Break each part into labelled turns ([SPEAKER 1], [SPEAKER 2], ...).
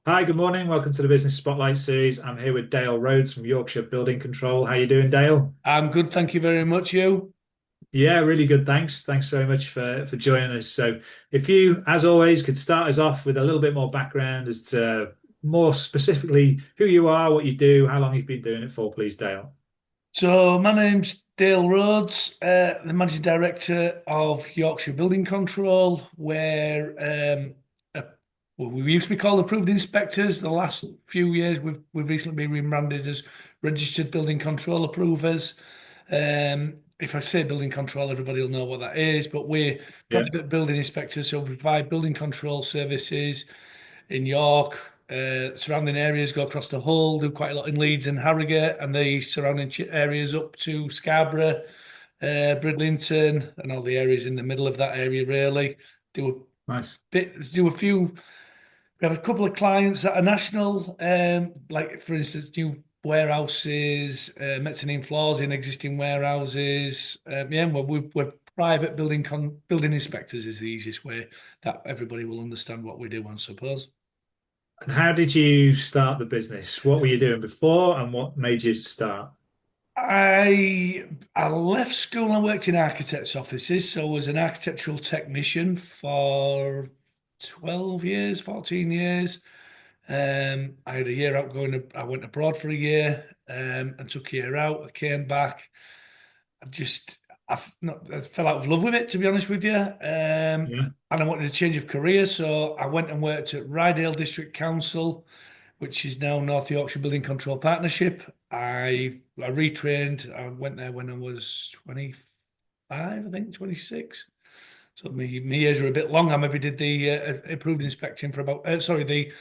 [SPEAKER 1] Hi, good morning. Welcome to the Business Spotlight series. I'm here with Dale Rhodes from Yorkshire Building Control. How you doing, Dale?
[SPEAKER 2] I'm good, thank you very much. You?
[SPEAKER 1] Yeah, really good. Thanks. Thanks very much for joining us. So, if you, as always, could start us off with a little bit more background as to more specifically who you are, what you do, how long you've been doing it for, please, Dale.
[SPEAKER 2] So, my name's Dale Rhodes, the managing director of Yorkshire Building Control, where uh, well, we used to be called approved inspectors. The last few years, we've recently been rebranded as registered building control approvers. If I say building control, everybody will know what that is. But we're
[SPEAKER 1] Yeah,
[SPEAKER 2] private building inspectors, so we provide building control services in York. Surrounding areas go across the Hull, do quite a lot in Leeds and Harrogate, and the surrounding areas up to Scarborough, Bridlington, and all the areas in the middle of that area. Really do a
[SPEAKER 1] nice.
[SPEAKER 2] do a few. We have a couple of clients that are national, like for instance, new warehouses, mezzanine floors in existing warehouses. Yeah, we're private building inspectors is the easiest way that everybody will understand what we do, I suppose.
[SPEAKER 1] And how did you start the business? What were you doing before, and what made you start?
[SPEAKER 2] I left school and worked in architects' offices, so I was an architectural technician for 12 years, 14 years. I had a year out I went abroad for a year, and took a year out. I came back. I just, I fell out of love with it, to be honest with you.
[SPEAKER 1] Yeah,
[SPEAKER 2] And I wanted a change of career, so I went and worked at Rydale District Council, which is now North Yorkshire Building Control Partnership. I retrained. I went there when I was 25, I think, 26. So my years are a bit long. I maybe did the approved inspecting for about, sorry, the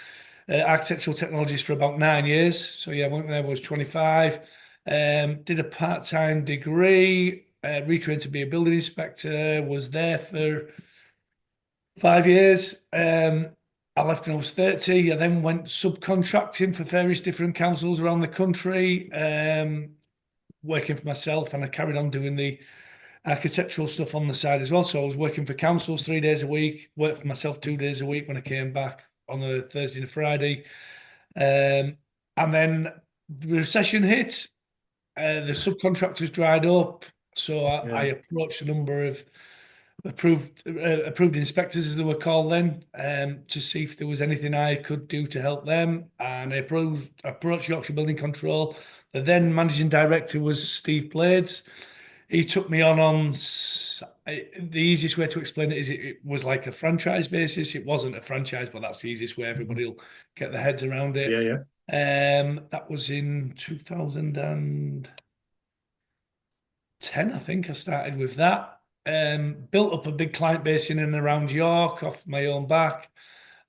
[SPEAKER 2] architectural technologies for about 9 years. So yeah, I went there when I was 25. Did a part-time degree, retrained to be a building inspector, was there for 5 years. I left when I was 30. I then went subcontracting for various different councils around the country, working for myself, and I carried on doing the architectural stuff on the side as well. So I was working for councils 3 days a week, worked for myself 2 days a week when I came back on a Thursday and a Friday. And then the recession hit, the subcontractors dried up. So I
[SPEAKER 1] yeah.
[SPEAKER 2] approached a number of approved inspectors, as they were called then, to see if there was anything I could do to help them. And approached Yorkshire Building Control. The then managing director was Steve Blades. He took me the easiest way to explain it is it was like a franchise basis. It wasn't a franchise, but that's the easiest way
[SPEAKER 1] Mhm.
[SPEAKER 2] everybody will get their heads around it.
[SPEAKER 1] Yeah, yeah.
[SPEAKER 2] That was in 2010, I think I started with that. Built up a big client base in and around York off my own back.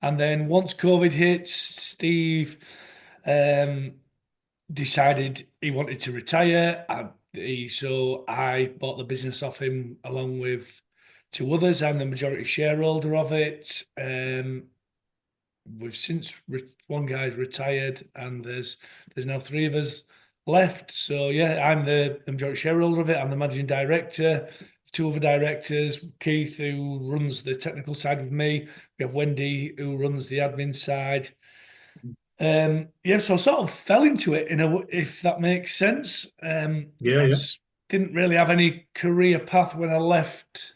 [SPEAKER 2] And then once COVID hit, Steve um, decided he wanted to retire. So I bought the business off him along with two others. I'm the majority shareholder of it. We've since one guy's retired, and there's now three of us left. So yeah, I'm the majority shareholder of it. I'm the managing director. Two other directors, Keith, who runs the technical side with me. We have Wendy, who runs the admin side. Yeah, so I sort of fell into it if that makes sense.
[SPEAKER 1] Yeah,
[SPEAKER 2] I
[SPEAKER 1] yeah.
[SPEAKER 2] didn't really have any career path when I left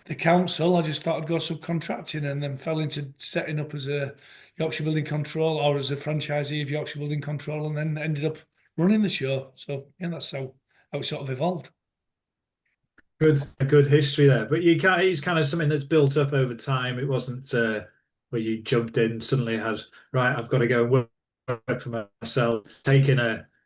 [SPEAKER 2] the council. I just thought I'd go subcontracting and then fell into setting up as a Yorkshire Building Control or as a franchisee of Yorkshire Building Control and then ended up running the show. So yeah, that's how it sort of evolved.
[SPEAKER 1] Good, a good history there. But you can't, it's kind of something that's built up over time. It wasn't where you jumped in, suddenly had, right, I've got to go and work for myself.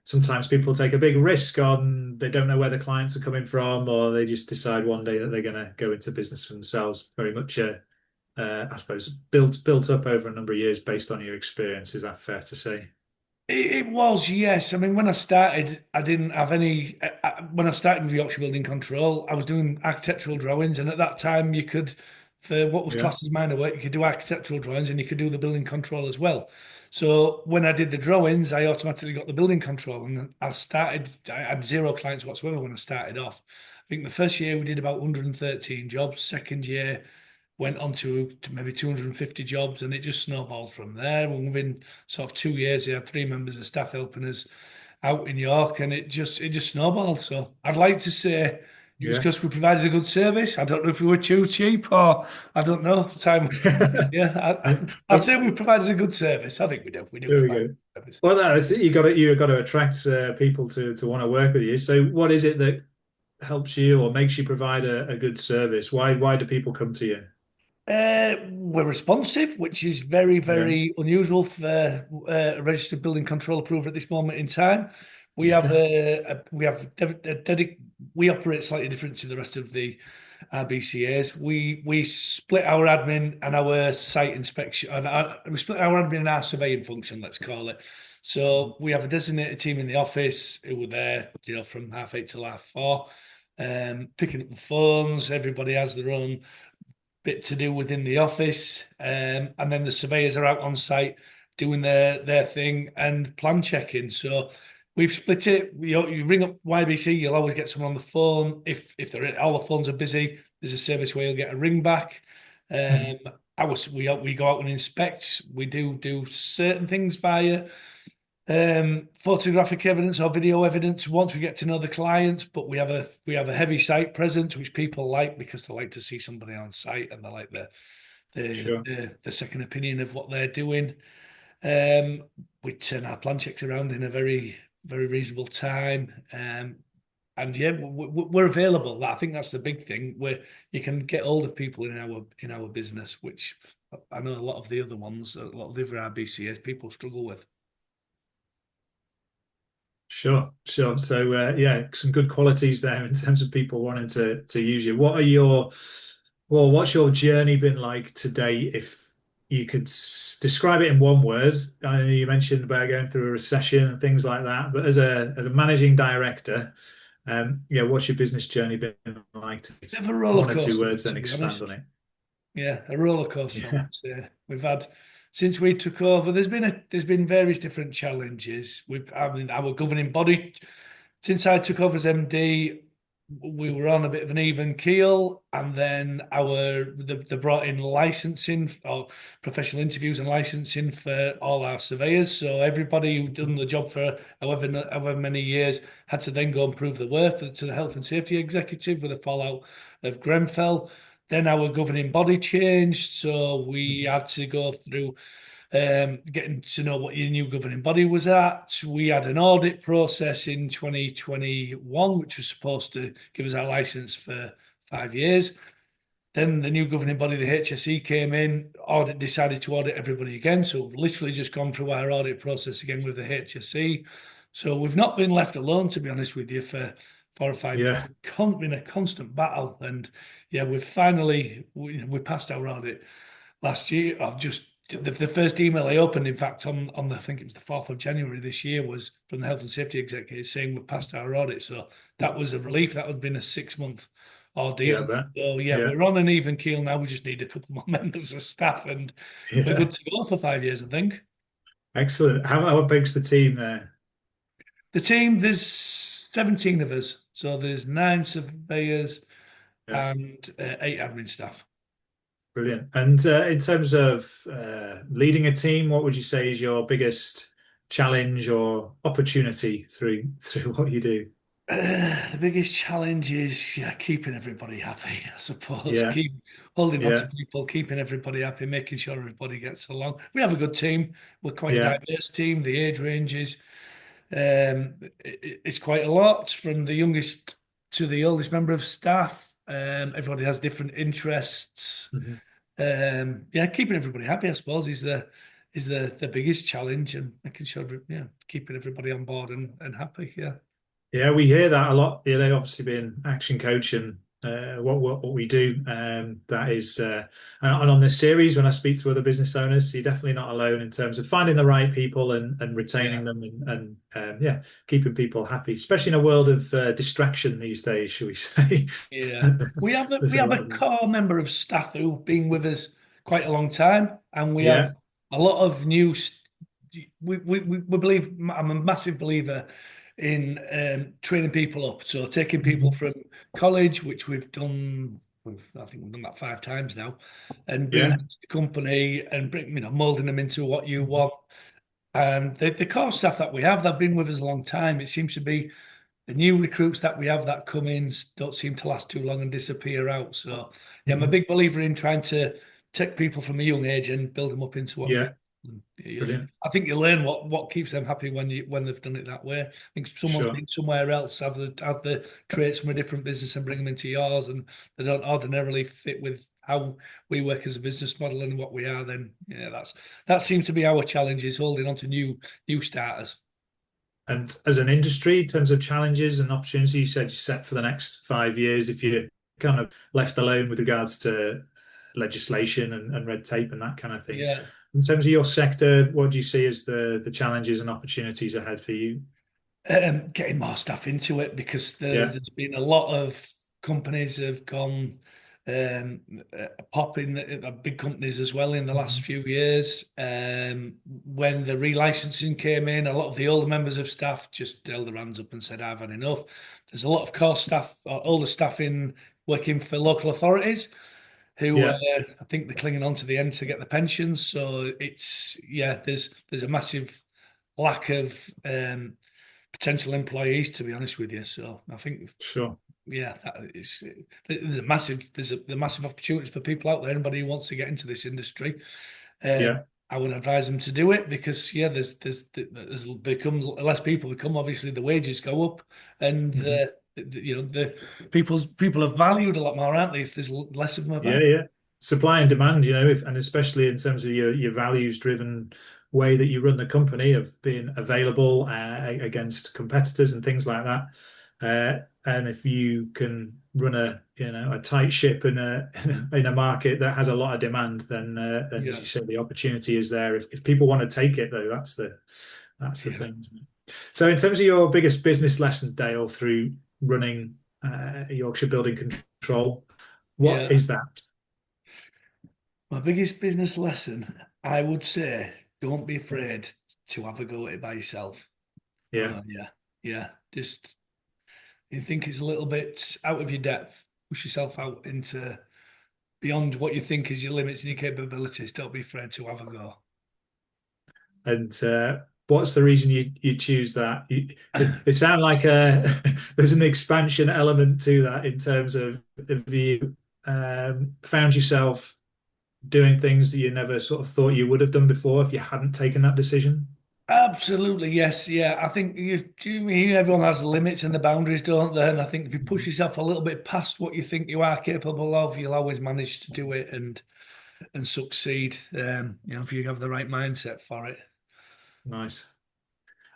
[SPEAKER 1] Sometimes people take a big risk on, they don't know where the clients are coming from, or they just decide one day that they're going to go into business for themselves. Very much, I suppose, built up over a number of years based on your experience. Is that fair to say?
[SPEAKER 2] It was, yes. I mean, when I started, I didn't have any. When I started with Yorkshire Building Control, I was doing architectural drawings, and at that time, you could, for what was
[SPEAKER 1] Yeah.
[SPEAKER 2] classed as minor work, you could do architectural drawings, and you could do the building control as well. So when I did the drawings, I automatically got the building control, and I had zero clients whatsoever when I started off. I think the first year we did about 113 jobs. Second year went on to maybe 250 jobs, and it just snowballed from there. And within sort of 2 years, they had three members of staff helping us out in York, and it just snowballed. So I'd like to say it was
[SPEAKER 1] Yeah.
[SPEAKER 2] because we provided a good service. I don't know if we were too cheap, or I don't know. Time, yeah,
[SPEAKER 1] And
[SPEAKER 2] I'd say we provided a good service. I think we do. We do
[SPEAKER 1] there we
[SPEAKER 2] provide
[SPEAKER 1] go.
[SPEAKER 2] a good service.
[SPEAKER 1] Well, that's it. You got to attract people to want to work with you. So, what is it that helps you or makes you provide a good service? Why do people come to you?
[SPEAKER 2] We're responsive, which is very,
[SPEAKER 1] Yeah.
[SPEAKER 2] very unusual for a registered building control approver at this moment in time. We have we operate slightly different to the rest of the RBCAs. We split our admin and our site inspection, and we split our admin and our surveying function, let's call it. So we have a designated team in the office who were there, from 8:30 till 4:30, picking up the phones. Everybody has their own bit to do within the office, and then the surveyors are out on site doing their thing and plan checking. So we've split it. You ring up YBC, you'll always get someone on the phone. If all the phones are busy, there's a service where you'll get a ring back. Um, we go out and inspect. We do certain things via photographic evidence or video evidence once we get to know the client, but we have a heavy site presence, which people like because they like to see somebody on site and they like
[SPEAKER 1] Sure.
[SPEAKER 2] the second opinion of what they're doing. Um, we turn our plan checks around in a very, very reasonable time. And yeah, we're available. I think that's the big thing, where you can get hold of people in our business, which I know a lot of the other ones, a lot of the other RBCS people struggle with.
[SPEAKER 1] Sure, sure. So yeah, some good qualities there in terms of people wanting to use you. What's your journey been like today? If you could describe it in one word, I know you mentioned about going through a recession and things like that, but as a managing director, yeah, what's your business journey been like?
[SPEAKER 2] Bit of a roller
[SPEAKER 1] One or two
[SPEAKER 2] coaster,
[SPEAKER 1] words,
[SPEAKER 2] to
[SPEAKER 1] then
[SPEAKER 2] be
[SPEAKER 1] expand on
[SPEAKER 2] honest.
[SPEAKER 1] it.
[SPEAKER 2] Yeah, a roller coaster, I
[SPEAKER 1] Yeah,
[SPEAKER 2] would say. We've had since we took over. There's been various different challenges. Our governing body, since I took over as MD, we were on a bit of an even keel, and then they brought in licensing or professional interviews and licensing for all our surveyors. So everybody who'd done the job for however many years had to then go and prove their worth to the health and safety executive with the fallout of Grenfell. Then our governing body changed, so we had to go through getting to know what your new governing body was at. We had an audit process in 2021, which was supposed to give us our license for 5 years. Then the new governing body, the HSE, came in, decided to audit everybody again. So we've literally just gone through our audit process again with the HSE. So we've not been left alone, to be honest with you, for 4 or 5 years.
[SPEAKER 1] yeah,
[SPEAKER 2] It's been a constant battle, and yeah, we passed our audit last year. I've just the first email I opened, in fact, on I think it was the 4th of January this year, was from the health and safety executive saying we've passed our audit. So that was a relief. That would have been a 6 month
[SPEAKER 1] yeah,
[SPEAKER 2] ordeal.
[SPEAKER 1] but
[SPEAKER 2] So yeah,
[SPEAKER 1] yeah,
[SPEAKER 2] we're on an even keel now. We just need a couple more members of staff, and we're
[SPEAKER 1] yeah.
[SPEAKER 2] good to go for 5 years, I think.
[SPEAKER 1] Excellent. How big's the team there?
[SPEAKER 2] The team, there's 17 of us. So there's 9 surveyors
[SPEAKER 1] Yeah.
[SPEAKER 2] and 8 admin staff.
[SPEAKER 1] Brilliant. And in terms of leading a team, what would you say is your biggest challenge or opportunity through what you do?
[SPEAKER 2] The biggest challenge is, yeah, keeping everybody happy, I suppose.
[SPEAKER 1] Yeah,
[SPEAKER 2] Keep holding on to
[SPEAKER 1] yeah,
[SPEAKER 2] people, keeping everybody happy, making sure everybody gets along. We have a good team. We're quite a
[SPEAKER 1] yeah.
[SPEAKER 2] diverse team. The age ranges, it's quite a lot from the youngest to the oldest member of staff. Everybody has different interests.
[SPEAKER 1] Mhm.
[SPEAKER 2] Yeah, keeping everybody happy, I suppose, is the biggest challenge, and making sure, yeah, keeping everybody on board and happy. Yeah.
[SPEAKER 1] Yeah, we hear that a lot. You know, obviously being action coach and what we do. That is, and on this series, when I speak to other business owners, you're definitely not alone in terms of finding the right people and retaining
[SPEAKER 2] Yeah.
[SPEAKER 1] them and yeah, keeping people happy, especially in a world of distraction these days, shall we say?
[SPEAKER 2] Yeah, we have a
[SPEAKER 1] There's
[SPEAKER 2] we
[SPEAKER 1] a
[SPEAKER 2] have
[SPEAKER 1] lot
[SPEAKER 2] a
[SPEAKER 1] of
[SPEAKER 2] core member of staff who've been with us quite a long time, and we
[SPEAKER 1] yeah.
[SPEAKER 2] have a lot of new. We believe. I'm a massive believer in training people up. So taking people
[SPEAKER 1] Mhm.
[SPEAKER 2] from college, which we've done I think we've done that 5 times now, and bringing
[SPEAKER 1] Yeah.
[SPEAKER 2] them to the company and molding them into what you want. And the core staff that we have, they've been with us a long time. It seems to be the new recruits that we have that come in don't seem to last too long and disappear out. So yeah, I'm a
[SPEAKER 1] Mhm.
[SPEAKER 2] big believer in trying to take people from a young age and build them up into what they.
[SPEAKER 1] Yeah.
[SPEAKER 2] You,
[SPEAKER 1] Brilliant.
[SPEAKER 2] I think you learn what keeps them happy when they've done it that way. I think someone's
[SPEAKER 1] Sure.
[SPEAKER 2] been somewhere else, have the traits from a different business and bring them into yours, and they don't ordinarily fit with how we work as a business model and what we are. Then yeah, that seems to be our challenge, is holding on to new starters.
[SPEAKER 1] And as an industry, in terms of challenges and opportunities, you said you're set for the next 5 years. If you're kind of left alone with regards to legislation and red tape and that kind of thing.
[SPEAKER 2] Yeah.
[SPEAKER 1] In terms of your sector, what do you see as the challenges and opportunities ahead for you?
[SPEAKER 2] Getting more staff into it, because
[SPEAKER 1] Yeah.
[SPEAKER 2] there's been a lot of companies have gone popping, big companies as well in the last
[SPEAKER 1] Mhm.
[SPEAKER 2] few years. When the relicensing came in, a lot of the older members of staff just held their hands up and said, "I've had enough." There's a lot of core staff, or older staff in working for local authorities who
[SPEAKER 1] Yeah.
[SPEAKER 2] I think they're clinging on to the end to get the pensions. So it's yeah, there's a massive lack of potential employees, to be honest with you. So I think,
[SPEAKER 1] Sure.
[SPEAKER 2] yeah, that is, there's a massive opportunities for people out there. Anybody who wants to get into this industry,
[SPEAKER 1] Yeah.
[SPEAKER 2] I would advise them to do it, because yeah, there's become less people become, obviously the wages go up, and
[SPEAKER 1] Mhm.
[SPEAKER 2] the people are valued a lot more, aren't they? If there's less of them
[SPEAKER 1] Yeah,
[SPEAKER 2] about.
[SPEAKER 1] yeah. Supply and demand, if, and especially in terms of your values driven way that you run the company of being available against competitors and things like that. And if you can run a tight ship in a in a market that has a lot of demand, then as
[SPEAKER 2] Yeah,
[SPEAKER 1] you said, the opportunity is there. If people want to take it though, that's the
[SPEAKER 2] yeah,
[SPEAKER 1] thing, isn't it? So in terms of your biggest business lesson, Dale, through running Yorkshire Building Control, what
[SPEAKER 2] yeah.
[SPEAKER 1] is that?
[SPEAKER 2] My biggest business lesson, I would say, don't be afraid to have a go at it by yourself.
[SPEAKER 1] Yeah.
[SPEAKER 2] Yeah, yeah. Just you think it's a little bit out of your depth, push yourself out into beyond what you think is your limits and your capabilities. Don't be afraid to have a go.
[SPEAKER 1] And what's the reason you choose that? It sounds like there's an expansion element to that in terms of if you found yourself doing things that you never sort of thought you would have done before if you hadn't taken that decision.
[SPEAKER 2] Absolutely, yes, yeah. I think everyone has the limits and the boundaries, don't they? And I think if you push yourself a little bit past what you think you are capable of, you'll always manage to do it and succeed. If you have the right mindset for it.
[SPEAKER 1] Nice.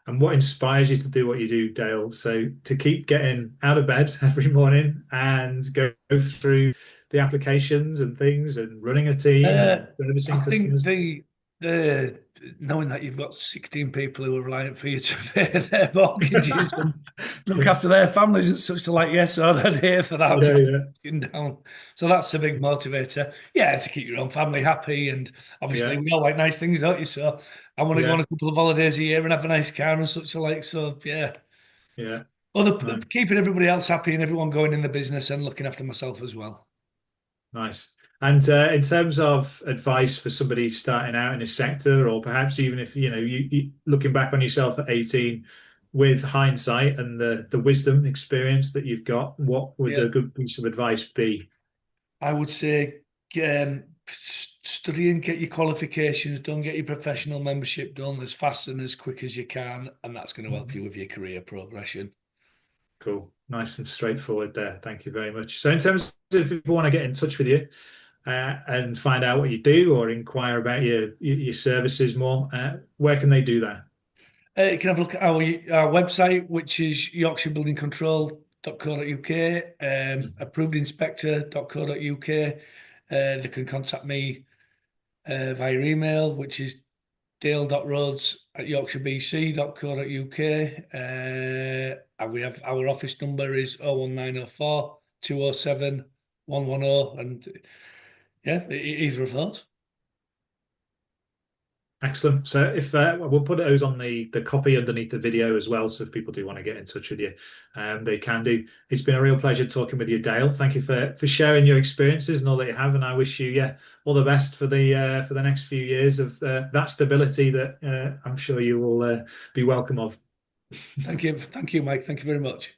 [SPEAKER 1] And what inspires you to do what you do, Dale? So to keep getting out of bed every morning and go through the applications and things and running a team
[SPEAKER 2] Uh,
[SPEAKER 1] and
[SPEAKER 2] I
[SPEAKER 1] servicing
[SPEAKER 2] think
[SPEAKER 1] customers.
[SPEAKER 2] the knowing that you've got 16 people who are reliant for you to pay their mortgages and look
[SPEAKER 1] Yeah,
[SPEAKER 2] after their families and such, to like, yes, I'm here for that.
[SPEAKER 1] yeah, yeah,
[SPEAKER 2] Down. So that's a big motivator. Yeah, to keep your own family happy, and obviously
[SPEAKER 1] yeah,
[SPEAKER 2] we all like nice things, don't you? So I want to go on
[SPEAKER 1] yeah,
[SPEAKER 2] a couple of holidays a year and have a nice car and such like. So yeah,
[SPEAKER 1] yeah.
[SPEAKER 2] other
[SPEAKER 1] Nice,
[SPEAKER 2] keeping everybody else happy and everyone going in the business and looking after myself as well.
[SPEAKER 1] nice. And in terms of advice for somebody starting out in this sector, or perhaps even if you looking back on yourself at 18, with hindsight and the wisdom experience that you've got, what would
[SPEAKER 2] Yeah.
[SPEAKER 1] a good piece of advice be?
[SPEAKER 2] I would say study and get your qualifications done, get your professional membership done as fast and as quick as you can, and that's going to help you with your career progression.
[SPEAKER 1] Cool. Nice and straightforward there. Thank you very much. So, in terms of if people want to get in touch with you and find out what you do or inquire about your services more, where can they do that?
[SPEAKER 2] You can have a look at our website, which is yorkshirebuildingcontrol.co.uk,
[SPEAKER 1] Mhm.
[SPEAKER 2] approvedinspector.co.uk. They can contact me via email, which is dale.rhodes@yorkshirebc.co.uk. And we have our office number is 01904 207 110. And yeah, either of those.
[SPEAKER 1] Excellent. So if we'll put those on the copy underneath the video as well. So if people do want to get in touch with you, they can do. It's been a real pleasure talking with you, Dale. Thank you for sharing your experiences and all that you have. And I wish you, yeah, all the best for the next few years of that stability that I'm sure you will be welcome of.
[SPEAKER 2] Thank you, Mike. Thank you very much.